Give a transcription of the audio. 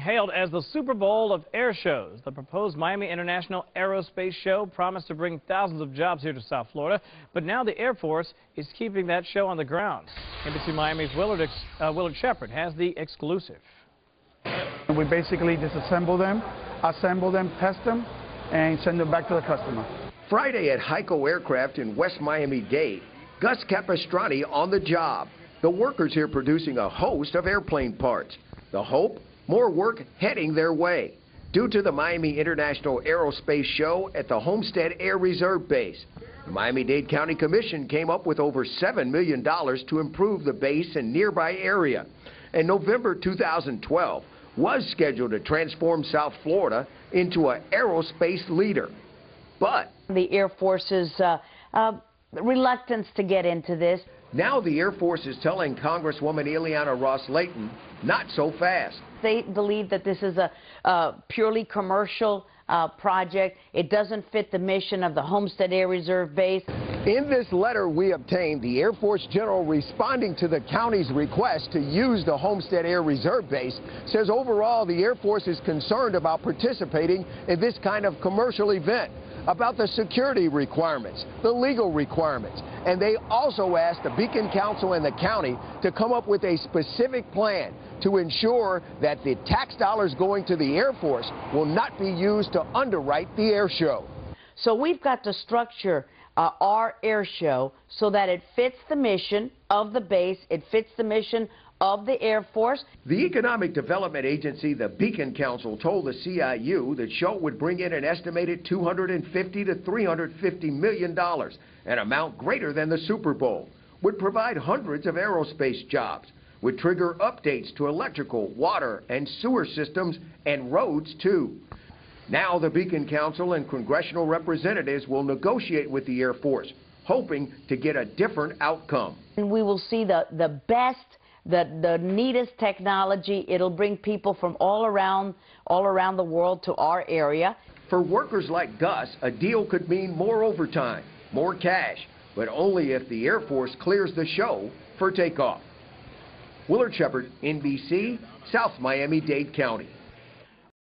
hailed as the Super Bowl of air shows. The proposed Miami International Aerospace Show promised to bring thousands of jobs here to South Florida, but now the Air Force is keeping that show on the ground. NBC Miami's Willard Shepard has the exclusive. We basically disassemble them, assemble them, test them, and send them back to the customer. Friday at HEICO Aircraft in West Miami-Dade, Gus Capistrani on the job. The workers here producing a host of airplane parts. The hope? More work heading their way due to the Miami International Aerospace Show at the Homestead Air Reserve Base. The Miami-Dade County Commission came up with over $7 million to improve the base and nearby area. And November 2012 was scheduled to transform South Florida into an aerospace leader. But the Air Force's reluctance to get into this. Now the Air Force is telling Congresswoman Ileana Ros-Lehtinen, not so fast. They believe that this is a purely commercial project. It doesn't fit the mission of the Homestead Air Reserve Base. In this letter we obtained, the Air Force General responding to the county's request to use the Homestead Air Reserve Base says overall the Air Force is concerned about participating in this kind of commercial event, about the security requirements, the legal requirements, and they also asked the Beacon Council and the county to come up with a specific plan to ensure that the tax dollars going to the Air Force will not be used to underwrite the air show. So we've got to structure our air show so that it fits the mission of the base, it fits the mission of the Air Force. The Economic Development Agency, the Beacon Council, told the CIU that show would bring in an estimated $250 to $350 million, an amount greater than the Super Bowl, would provide hundreds of aerospace jobs, would trigger updates to electrical, water, and sewer systems, and roads, too. Now the Beacon Council and congressional representatives will negotiate with the Air Force, hoping to get a different outcome. And we will see the best, the neatest technology. It'll bring people from all around the world to our area. For workers like Gus, a deal could mean more overtime, more cash, but only if the Air Force clears the show for takeoff. Willard Shepard, NBC, South Miami-Dade County.